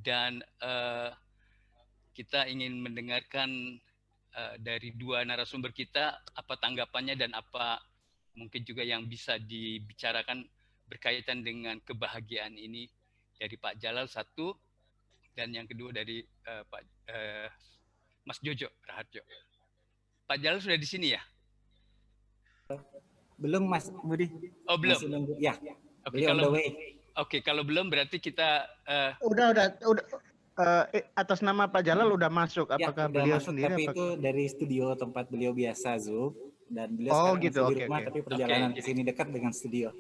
dan kita ingin mendengarkan dari dua narasumber kita apa tanggapannya dan apa mungkin juga yang bisa dibicarakan berkaitan dengan kebahagiaan ini dari Pak Jalal satu dan yang kedua dari Pak Mas Jojo Raharjo. Pak Jalal sudah di sini ya? Belum Mas Budi. Oh belum. Masih nunggu. Ya. Oke, Beliau on the way. Oke, kalau belum berarti kita udah atas nama Pak Jalal udah masuk. Apakah ya, beliau masuk, sendiri? Tapi itu dari studio tempat beliau biasa Zoom dan beliau sekarang gitu, masih di rumah tapi perjalanan ke sini dekat dengan studio.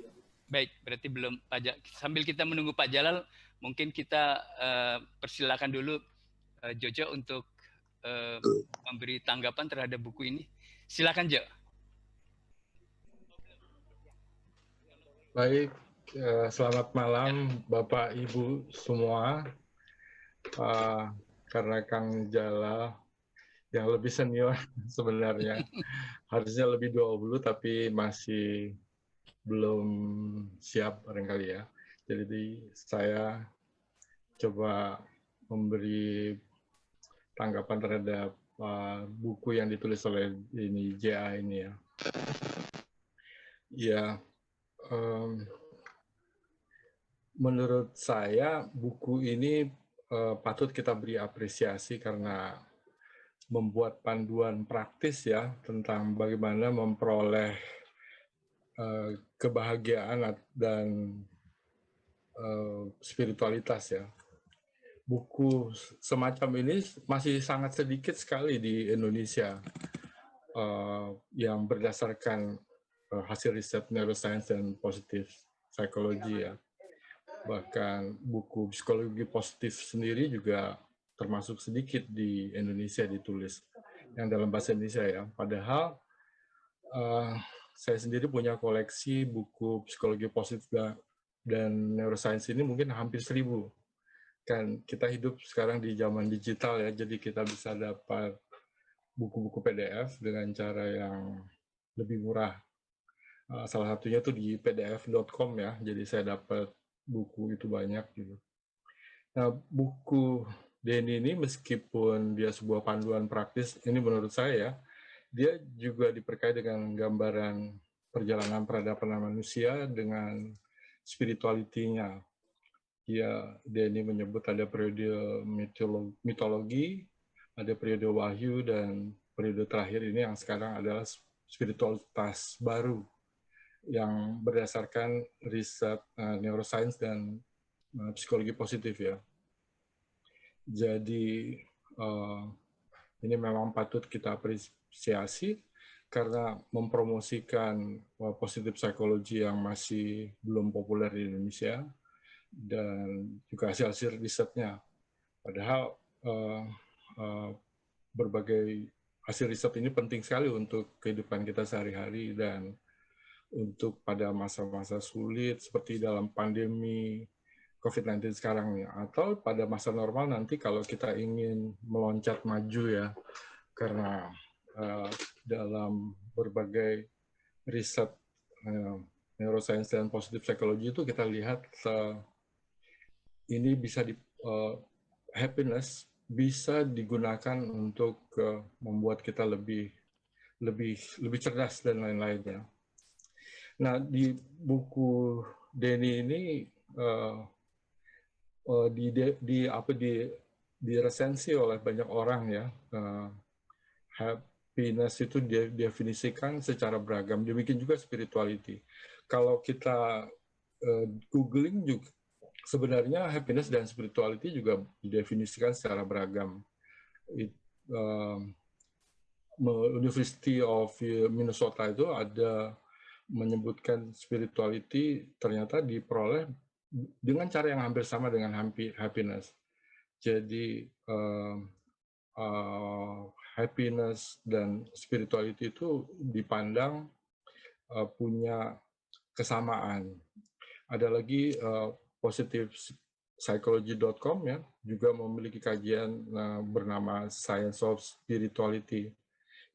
Baik, berarti belum Pak Jalal. Sambil kita menunggu Pak Jalal, mungkin kita persilakan dulu Jojo untuk memberi tanggapan terhadap buku ini. Silakan Jo. Baik, selamat malam Bapak Ibu semua. Karena Kang Jalal yang lebih senior sebenarnya, harusnya lebih 20 tapi masih belum siap barangkali ya. Jadi saya coba memberi tanggapan terhadap buku yang ditulis oleh ini JA ini ya. Ya, menurut saya buku ini patut kita beri apresiasi karena membuat panduan praktis ya tentang bagaimana memperoleh kebahagiaan dan spiritualitas ya. Buku semacam ini masih sangat sedikit sekali di Indonesia yang berdasarkan hasil riset neuroscience dan positive psychology ya. Bahkan buku psikologi positif sendiri juga termasuk sedikit di Indonesia ditulis yang dalam bahasa Indonesia ya. Padahal saya sendiri punya koleksi buku psikologi positif dan neuroscience ini mungkin hampir 1000. Kan kita hidup sekarang di zaman digital ya, jadi kita bisa dapat buku-buku PDF dengan cara yang lebih murah. Salah satunya tuh di pdf.com ya, jadi saya dapat buku itu banyak gitu. Nah, buku Denny ini meskipun dia sebuah panduan praktis, ini menurut saya ya, dia juga diperkaya dengan gambaran perjalanan peradaban manusia dengan spirituality-nya. Denny menyebut ada periode mitologi, ada periode wahyu, dan periode terakhir ini yang sekarang adalah spiritualitas baru yang berdasarkan riset neuroscience dan psikologi positif ya. Jadi ini memang patut kita apresiasi karena mempromosikan positive psychology yang masih belum populer di Indonesia dan juga hasil-hasil risetnya. Padahal berbagai hasil riset ini penting sekali untuk kehidupan kita sehari-hari dan untuk pada masa-masa sulit seperti dalam pandemi COVID-19 sekarang ya, atau pada masa normal nanti kalau kita ingin meloncat maju ya, karena dalam berbagai riset neuroscience dan positive psychology itu kita lihat ini bisa happiness bisa digunakan untuk membuat kita lebih cerdas dan lain-lainnya. Nah, di buku Denny ini diresensi oleh banyak orang ya. Happiness itu didefinisikan secara beragam. Demikian juga spirituality. Kalau kita googling juga, sebenarnya happiness dan spirituality juga didefinisikan secara beragam. University of Minnesota itu ada menyebutkan spirituality ternyata diperoleh dengan cara yang hampir sama dengan happiness. Jadi happiness dan spirituality itu dipandang punya kesamaan. Ada lagi positivepsychology.com ya juga memiliki kajian bernama Science of Spirituality.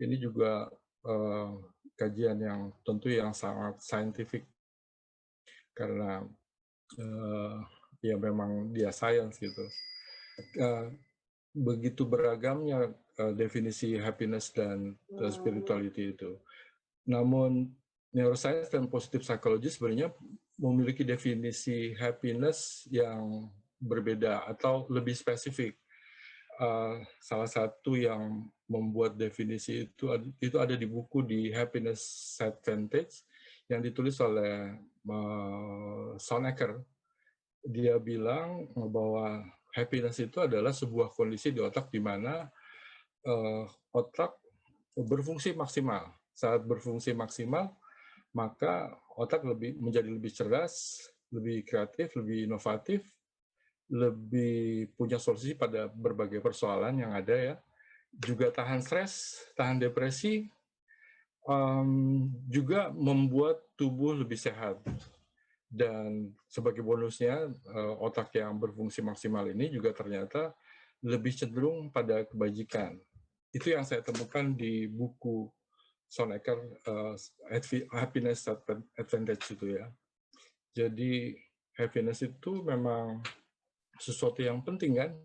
Ini juga kajian yang tentu yang sangat scientific karena ya memang dia science gitu. begitu beragamnya definisi happiness dan spirituality itu. Namun neuroscience dan positive psychology sebenarnya memiliki definisi happiness yang berbeda atau lebih spesifik. Salah satu yang membuat definisi itu ada di buku di Happiness Advantage yang ditulis oleh Sonecker. Dia bilang bahwa happiness itu adalah sebuah kondisi di otak di mana otak berfungsi maksimal. Saat berfungsi maksimal, maka otak menjadi lebih cerdas, lebih kreatif, lebih inovatif, lebih punya solusi pada berbagai persoalan yang ada ya. Juga tahan stres, tahan depresi, juga membuat tubuh lebih sehat. Dan sebagai bonusnya, otak yang berfungsi maksimal ini juga ternyata lebih cenderung pada kebajikan. Itu yang saya temukan di buku Sonecker, Happiness Advantage itu ya. Jadi happiness itu memang sesuatu yang penting kan?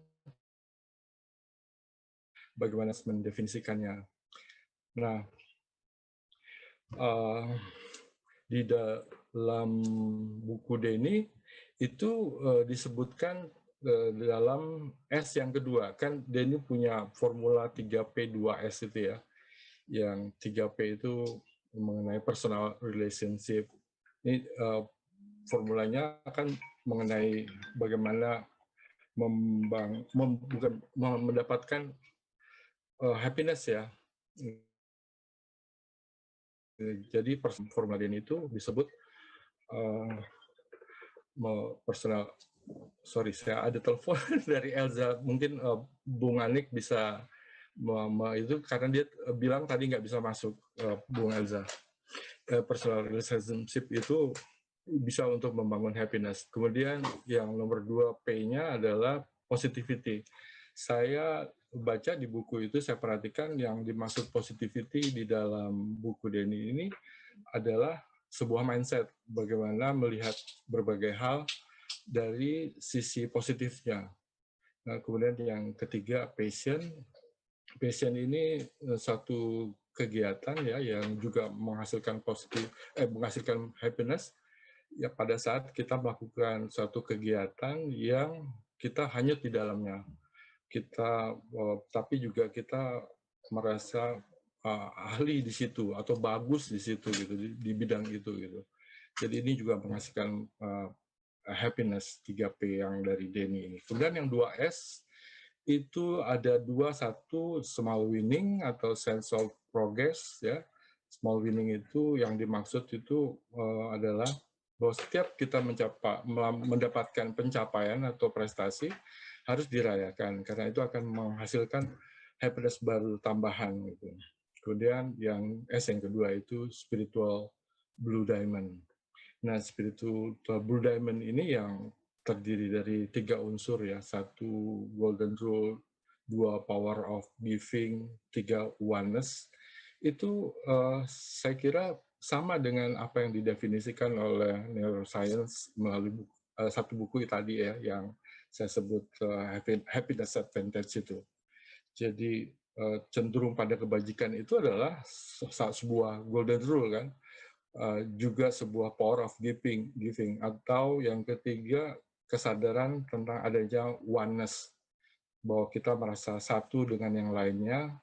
Bagaimana mendefinisikannya. Nah, di dalam buku Denny itu disebutkan dalam S yang kedua. Kan Denny punya formula 3P2S itu ya. Yang 3P itu mengenai personal relationship. Ini formulanya akan mengenai bagaimana mendapatkan happiness ya. Jadi formula ini itu disebut personal. Sorry, saya ada telepon dari Elza. Mungkin Bung Anik bisa itu karena dia bilang tadi nggak bisa masuk, Bung Elza. Personal relationship itu bisa untuk membangun happiness. Kemudian yang nomor 2 P-nya adalah positivity. Saya baca di buku itu, saya perhatikan yang dimaksud positivity di dalam buku Denny ini adalah sebuah mindset, bagaimana melihat berbagai hal dari sisi positifnya. Nah, kemudian yang ketiga, passion. Passion ini satu kegiatan ya yang juga menghasilkan menghasilkan happiness ya pada saat kita melakukan suatu kegiatan yang kita hanyut di dalamnya. Tapi juga kita merasa ahli di situ atau bagus di situ gitu, di bidang itu gitu. Jadi ini juga menghasilkan happiness 3P yang dari Denny ini. Kemudian yang 2S itu ada satu small winning atau sense of progress ya. Small winning itu yang dimaksud itu adalah bahwa setiap kita mendapatkan pencapaian atau prestasi harus dirayakan karena itu akan menghasilkan happiness baru tambahan gitu. Kemudian yang S yang kedua itu spiritual blue diamond. Nah, spiritual blue diamond ini yang terdiri dari 3 unsur ya, 1 golden rule, 2 power of giving, 3 oneness. Itu saya kira sama dengan apa yang didefinisikan oleh neuroscience melalui satu buku tadi ya, yang saya sebut Happiness Advantage itu. Jadi cenderung pada kebajikan itu adalah sebuah golden rule kan, juga sebuah power of giving atau yang ketiga kesadaran tentang adanya oneness, bahwa kita merasa satu dengan yang lainnya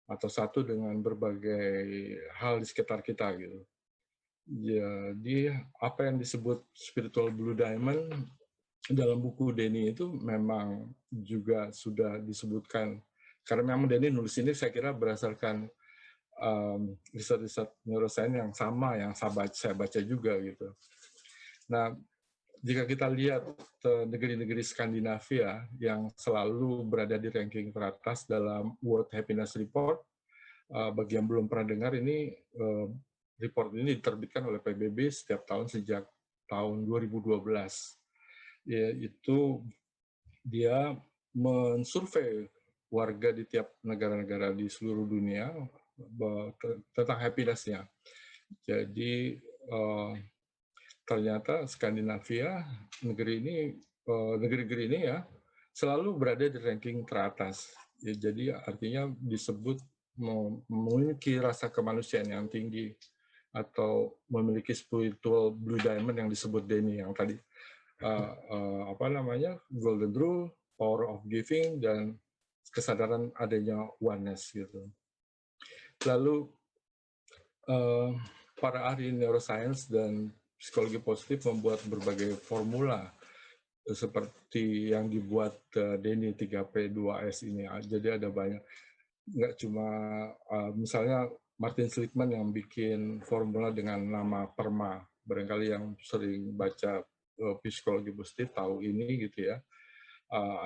atau satu dengan berbagai hal di sekitar kita gitu. Jadi apa yang disebut spiritual blue diamond dalam buku Denny itu memang juga sudah disebutkan, karena memang Denny nulis ini saya kira berdasarkan riset-riset neuroscience yang sama yang saya baca juga gitu. Nah, jika kita lihat negeri-negeri Skandinavia yang selalu berada di ranking teratas dalam World Happiness Report, bagi yang belum pernah dengar ini, report ini diterbitkan oleh PBB setiap tahun sejak tahun 2012. Yaitu dia mensurvei warga di tiap negara-negara di seluruh dunia tentang happiness-nya. Jadi ternyata Skandinavia, negeri-negeri ini ya, selalu berada di ranking teratas. Ya, jadi artinya disebut memiliki rasa kemanusiaan yang tinggi atau memiliki spiritual blue diamond yang disebut Denny yang tadi apa namanya golden rule, power of giving, dan kesadaran adanya oneness gitu. Lalu para ahli neuroscience dan psikologi positif membuat berbagai formula seperti yang dibuat Denny 3P2S ini. Jadi ada banyak, nggak cuma misalnya Martin Seligman yang bikin formula dengan nama PERMA. Barangkali yang sering baca psikologi positif tahu ini gitu ya.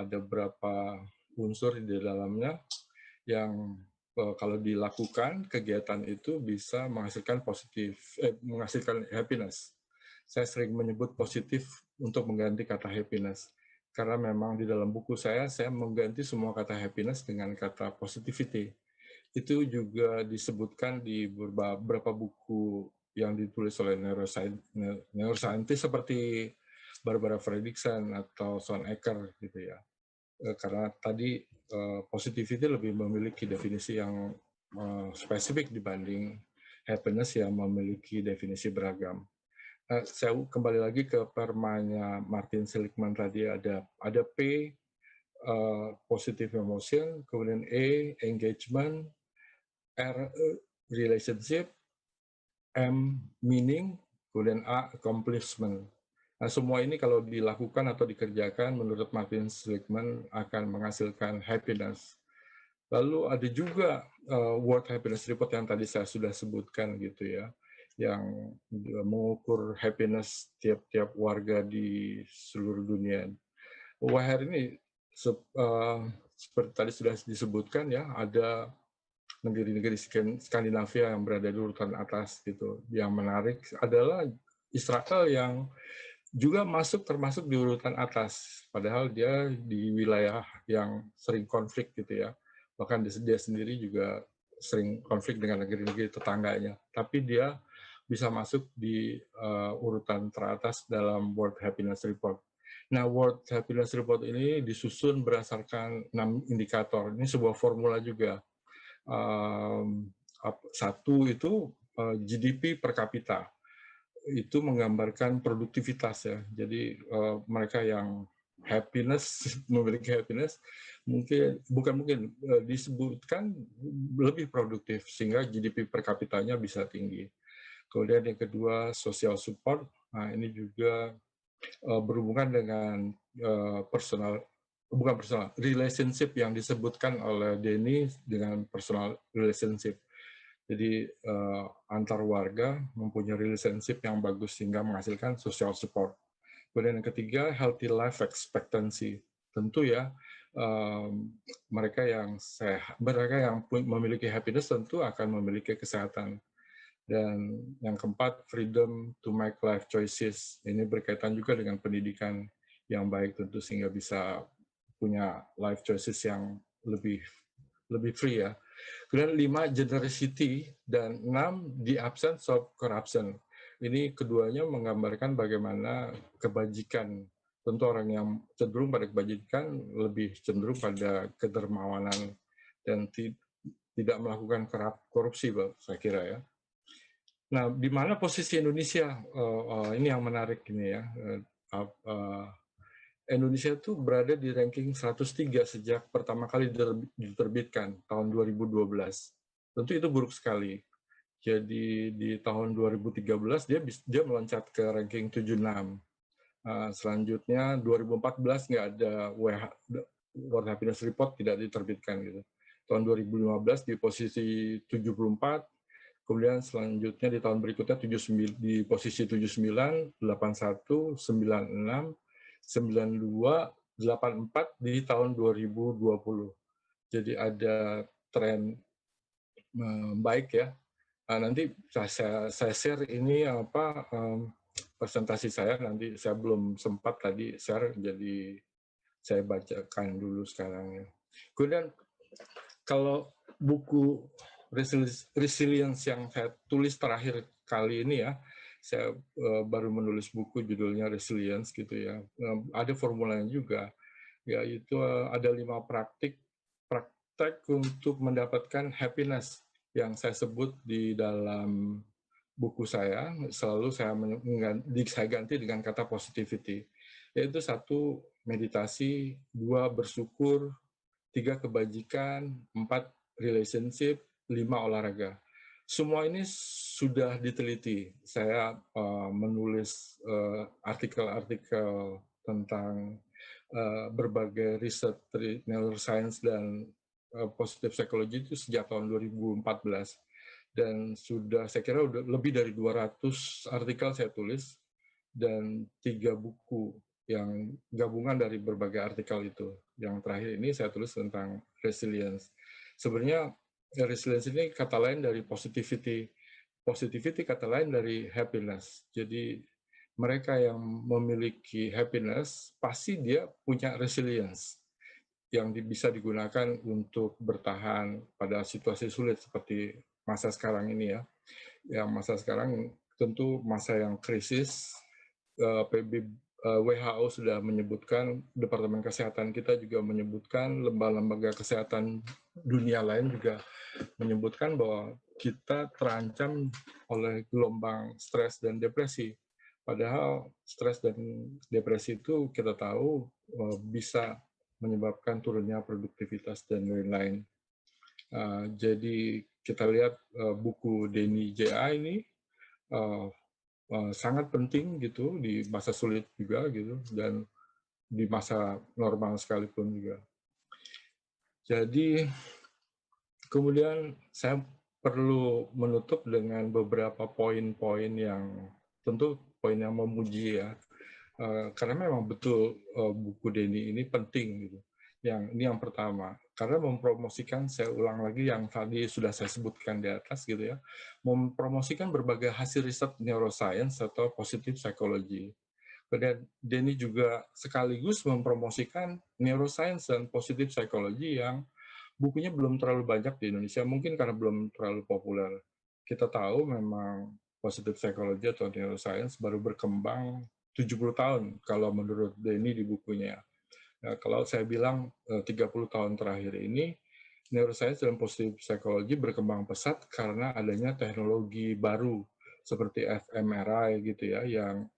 Ada berapa unsur di dalamnya yang kalau dilakukan kegiatan itu bisa menghasilkan menghasilkan happiness. Saya sering menyebut positif untuk mengganti kata happiness karena memang di dalam buku saya mengganti semua kata happiness dengan kata positivity. Itu juga disebutkan di beberapa buku yang ditulis oleh neuroscientist seperti Barbara Fredrickson atau Sean Ecker gitu ya. Karena tadi positivity lebih memiliki definisi yang spesifik dibanding happiness yang memiliki definisi beragam. Saya kembali lagi ke permanya Martin Seligman tadi, ada P, positive emotion, kemudian E, engagement, R, relationship, M, meaning, kemudian A, accomplishment. Nah, semua ini kalau dilakukan atau dikerjakan menurut Martin Seligman akan menghasilkan happiness. Lalu ada juga World Happiness Report yang tadi saya sudah sebutkan gitu ya, yang mengukur happiness tiap-tiap warga di seluruh dunia. WHR ini seperti tadi sudah disebutkan ya, ada negeri-negeri Skandinavia yang berada di urutan atas gitu. Yang menarik adalah Israel yang juga termasuk di urutan atas, padahal dia di wilayah yang sering konflik gitu ya. Bahkan dia sendiri juga sering konflik dengan negeri-negeri tetangganya. Tapi dia bisa masuk di urutan teratas dalam World Happiness Report. Nah, World Happiness Report ini disusun berdasarkan 6 indikator. Ini sebuah formula juga. Satu itu GDP per kapita. Itu menggambarkan produktivitas ya. Jadi mereka yang memiliki happiness, disebutkan lebih produktif sehingga GDP per kapitanya bisa tinggi. Kemudian yang kedua social support. Nah, ini juga berhubungan dengan relationship yang disebutkan oleh Denny dengan personal relationship. Jadi antar warga mempunyai relationship yang bagus sehingga menghasilkan social support. Kemudian yang ketiga, healthy life expectancy. Tentu ya, mereka yang memiliki happiness tentu akan memiliki kesehatan. Dan yang keempat, freedom to make life choices. Ini berkaitan juga dengan pendidikan yang baik tentu sehingga bisa punya life choices yang lebih free ya. Kemudian 5, generosity, dan 6, the absence of corruption. Ini keduanya menggambarkan bagaimana kebajikan. Tentu orang yang cenderung pada kebajikan lebih cenderung pada kedermawanan dan tidak melakukan korupsi, saya kira ya. Nah, di mana posisi Indonesia? Ini yang menarik ini ya. Indonesia itu berada di ranking 103 sejak pertama kali diterbitkan tahun 2012. Tentu itu buruk sekali. Jadi di tahun 2013 dia meloncat ke ranking 76. Selanjutnya 2014 nggak ada World Happiness Report, tidak diterbitkan gitu. Tahun 2015 di posisi 74. Kemudian selanjutnya di tahun berikutnya di posisi 79, 81, 96, 92, 84 di tahun 2020. Jadi ada tren baik ya. Nanti saya share ini presentasi saya, nanti saya belum sempat tadi share, jadi saya bacakan dulu sekarang ya. Kemudian kalau buku Resilience yang saya tulis terakhir kali ini ya, saya baru menulis buku judulnya Resilience gitu ya. Ada formulanya juga. yaitu ada 5 praktek untuk mendapatkan happiness yang saya sebut di dalam buku saya. Selalu saya ganti dengan kata positivity, yaitu 1 meditasi, 2 bersyukur, 3 kebajikan, 4 relationship, 5 olahraga. Semua ini sudah diteliti. Saya menulis artikel-artikel tentang berbagai riset neuroscience dan positive psychology itu sejak tahun 2014. Dan saya kira udah lebih dari 200 artikel saya tulis, dan 3 buku yang gabungan dari berbagai artikel itu. Yang terakhir ini saya tulis tentang resilience. Sebenarnya resilience ini kata lain dari positivity. Positivity kata lain dari happiness. Jadi mereka yang memiliki happiness pasti dia punya resilience yang bisa digunakan untuk bertahan pada situasi sulit seperti masa sekarang ini ya. Yang masa sekarang tentu masa yang krisis. WHO sudah menyebutkan, Departemen Kesehatan kita juga menyebutkan, lembaga-lembaga kesehatan dunia lain juga menyebutkan bahwa kita terancam oleh gelombang stres dan depresi. Padahal stres dan depresi itu kita tahu bisa menyebabkan turunnya produktivitas dan lain-lain. Jadi kita lihat buku Denny J.A. ini sangat penting gitu di masa sulit juga gitu, dan di masa normal sekalipun juga. Jadi kemudian saya perlu menutup dengan beberapa poin-poin yang tentu poin yang memuji ya, karena memang betul buku Denny ini penting gitu. Ini yang pertama, karena mempromosikan, saya ulang lagi yang tadi sudah saya sebutkan di atas gitu ya, mempromosikan berbagai hasil riset neuroscience atau positive psychology. Kemudian Denny juga sekaligus mempromosikan neuroscience dan positive psychology yang bukunya belum terlalu banyak di Indonesia, mungkin karena belum terlalu populer. Kita tahu memang positive psychology atau neuroscience baru berkembang 70 tahun kalau menurut Denny di bukunya. Nah, kalau saya bilang 30 tahun terakhir ini, neuroscience dan positive psychology berkembang pesat karena adanya teknologi baru seperti fMRI gitu ya, yang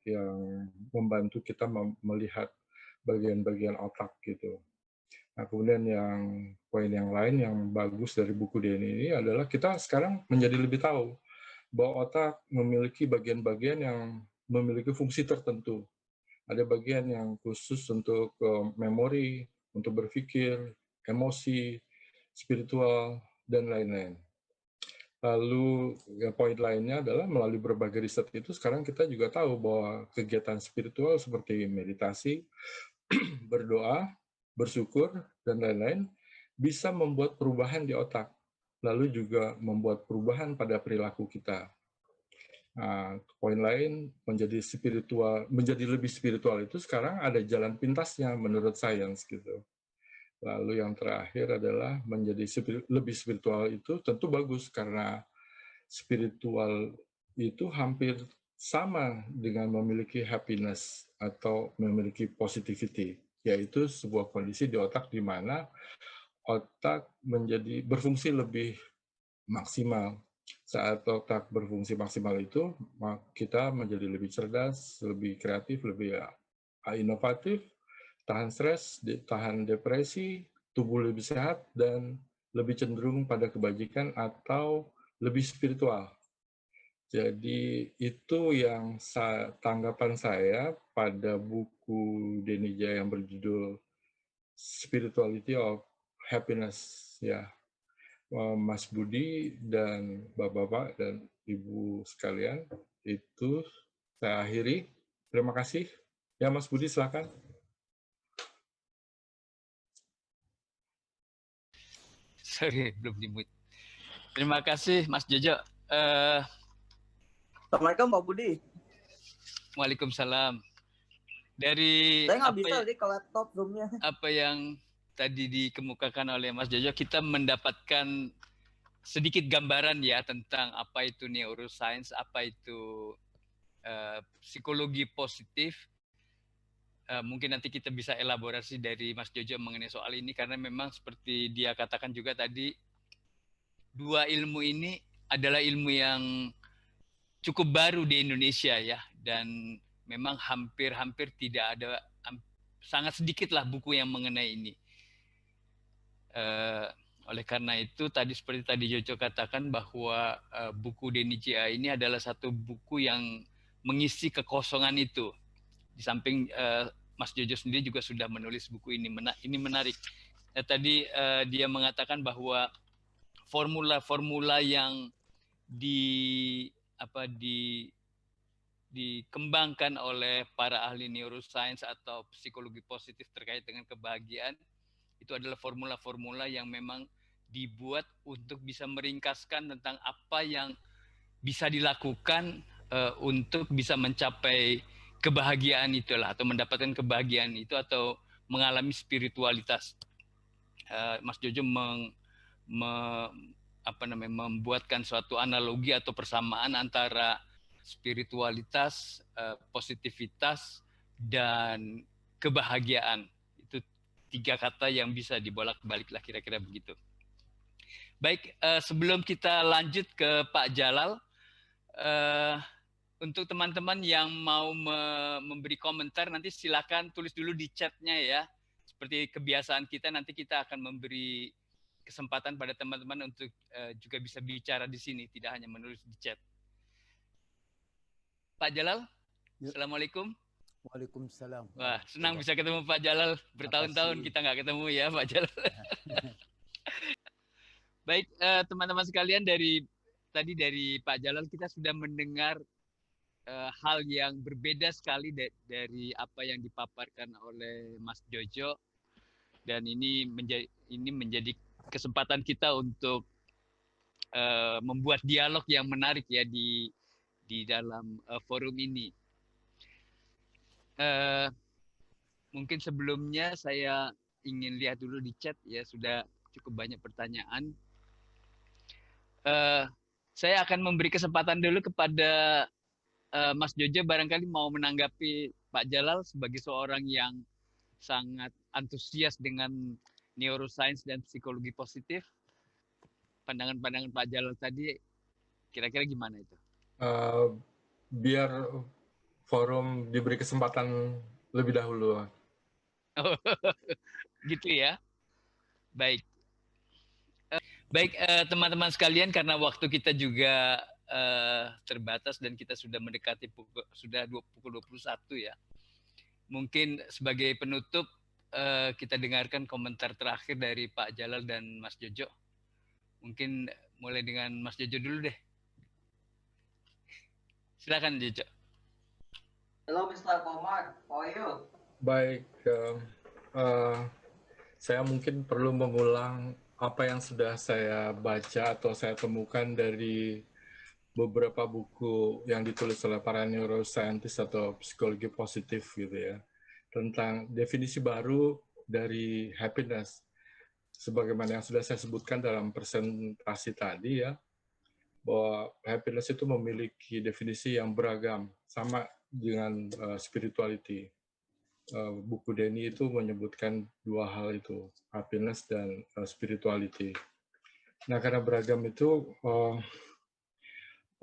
membantu kita melihat bagian-bagian otak gitu. Nah, kemudian poin yang lain yang bagus dari buku Denny ini adalah kita sekarang menjadi lebih tahu bahwa otak memiliki bagian-bagian yang memiliki fungsi tertentu. Ada bagian yang khusus untuk memori, untuk berpikir, emosi, spiritual, dan lain-lain. Lalu poin lainnya adalah melalui berbagai riset itu sekarang kita juga tahu bahwa kegiatan spiritual seperti meditasi, berdoa, bersyukur, dan lain-lain bisa membuat perubahan di otak, lalu juga membuat perubahan pada perilaku kita. Nah, poin lain menjadi lebih spiritual itu sekarang ada jalan pintasnya menurut sains gitu. Lalu yang terakhir adalah menjadi lebih spiritual itu tentu bagus karena spiritual itu hampir sama dengan memiliki happiness atau memiliki positivity, yaitu sebuah kondisi di otak di mana otak berfungsi lebih maksimal. Saat otak berfungsi maksimal itu, kita menjadi lebih cerdas, lebih kreatif, lebih inovatif, tahan stres, tahan depresi, tubuh lebih sehat, dan lebih cenderung pada kebajikan atau lebih spiritual. Jadi itu yang tanggapan saya pada buku Denny J yang berjudul Spirituality of Happiness ya. Mas Budi dan Bapak-Bapak dan Ibu sekalian, itu saya akhiri. Terima kasih. Ya, Mas Budi, silakan. Sorry, belum dimute. Terima kasih, Mas Jojo. Assalamualaikum, Pak Budi. Waalaikumsalam. Dari saya nggak bisa ke laptop Zoom-nya. Apa yang tadi dikemukakan oleh Mas Jojo, kita mendapatkan sedikit gambaran ya tentang apa itu neuroscience, apa itu psikologi positif, mungkin nanti kita bisa elaborasi dari Mas Jojo mengenai soal ini, karena memang seperti dia katakan juga tadi, dua ilmu ini adalah ilmu yang cukup baru di Indonesia ya, dan memang hampir tidak ada, sangat sedikit lah buku yang mengenai ini. Oleh karena itu tadi seperti tadi Jojo katakan bahwa buku Denny J.A. ini adalah satu buku yang mengisi kekosongan itu. Di samping Mas Jojo sendiri juga sudah menulis buku ini. Ini menarik. Tadi dia mengatakan bahwa formula-formula yang dikembangkan oleh para ahli neuroscience atau psikologi positif terkait dengan kebahagiaan itu adalah formula-formula yang memang dibuat untuk bisa meringkaskan tentang apa yang bisa dilakukan untuk bisa mencapai kebahagiaan itulah, atau mendapatkan kebahagiaan itu, atau mengalami spiritualitas. Mas Jojo membuatkan suatu analogi atau persamaan antara spiritualitas, positivitas, dan kebahagiaan. Itu 3 kata yang bisa dibolak-balik lah, kira-kira begitu. Baik, sebelum kita lanjut ke Pak Jalal, untuk teman-teman yang mau memberi komentar, nanti silakan tulis dulu di chatnya ya. Seperti kebiasaan kita, nanti kita akan memberi kesempatan pada teman-teman untuk juga bisa bicara di sini, tidak hanya menulis di chat. Pak Jalal, Assalamualaikum. Waalaikumsalam. Wah, senang bisa ketemu Pak Jalal. Bertahun-tahun kita nggak ketemu ya Pak Jalal. Baik, teman-teman sekalian, dari Pak Jalal kita sudah mendengar hal yang berbeda sekali dari apa yang dipaparkan oleh Mas Jojo, dan ini menjadi kesempatan kita untuk membuat dialog yang menarik ya di dalam forum ini. Mungkin sebelumnya saya ingin lihat dulu di chat ya, sudah cukup banyak pertanyaan. Saya akan memberi kesempatan dulu kepada Mas Jojo, barangkali mau menanggapi Pak Jalal sebagai seorang yang sangat antusias dengan neuroscience dan psikologi positif. Pandangan-pandangan Pak Jalal tadi kira-kira gimana itu? Biar forum diberi kesempatan lebih dahulu. Oh, gitu ya. Baik. Baik, teman-teman sekalian, karena waktu kita juga terbatas dan kita sudah mendekati pukul 21 ya. Mungkin sebagai penutup kita dengarkan komentar terakhir dari Pak Jalal dan Mas Jojo. Mungkin mulai dengan Mas Jojo dulu deh. Silakan Jojo. Hello Mr. Komar, how are you? Baik, saya mungkin perlu mengulang apa yang sudah saya baca atau saya temukan dari beberapa buku yang ditulis oleh para neuroscientist atau psikologi positif gitu ya, tentang definisi baru dari happiness. Sebagaimana yang sudah saya sebutkan dalam presentasi tadi ya, bahwa happiness itu memiliki definisi yang beragam, sama dengan spirituality. Buku Denny itu menyebutkan 2 hal itu, happiness dan spirituality. Nah, karena beragam itu,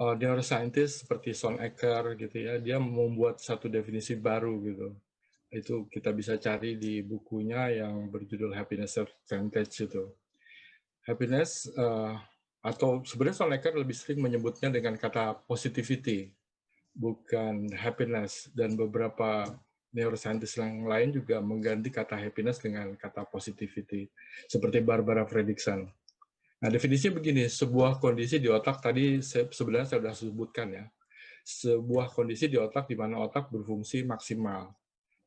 neuroscientist seperti Sean Ecker gitu ya, dia membuat satu definisi baru gitu. Itu kita bisa cari di bukunya yang berjudul Happiness Advantage itu. Happiness, atau sebenarnya Sean Ecker lebih sering menyebutnya dengan kata positivity, bukan happiness, dan beberapa neuroscientist yang lain juga mengganti kata happiness dengan kata positivity, seperti Barbara Fredrickson. Nah, definisinya begini, sebuah kondisi di otak, tadi sebenarnya saya sudah sebutkan ya, sebuah kondisi di otak di mana otak berfungsi maksimal.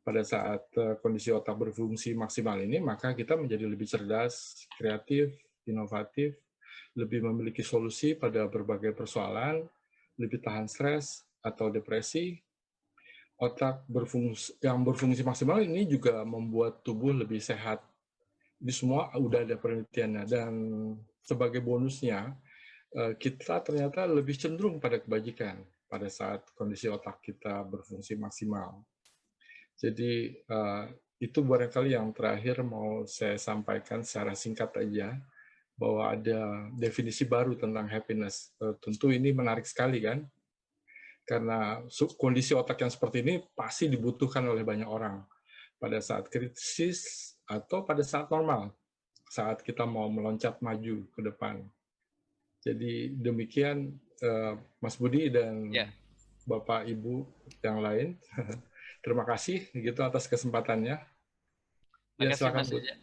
Pada saat kondisi otak berfungsi maksimal ini, maka kita menjadi lebih cerdas, kreatif, inovatif, lebih memiliki solusi pada berbagai persoalan, lebih tahan stres atau depresi. Otak yang berfungsi maksimal ini juga membuat tubuh lebih sehat. Ini semua udah ada penelitiannya, dan sebagai bonusnya, kita ternyata lebih cenderung pada kebajikan pada saat kondisi otak kita berfungsi maksimal. Jadi itu barangkali yang terakhir mau saya sampaikan secara singkat aja, bahwa ada definisi baru tentang happiness. Tentu ini menarik sekali kan, karena kondisi otak yang seperti ini pasti dibutuhkan oleh banyak orang pada saat krisis atau pada saat normal, saat kita mau meloncat maju ke depan. Jadi demikian Mas Budi dan Bapak Ibu yang lain. Terima kasih gitu atas kesempatannya. Terima kasih Silakan, Mas Bu. Eja.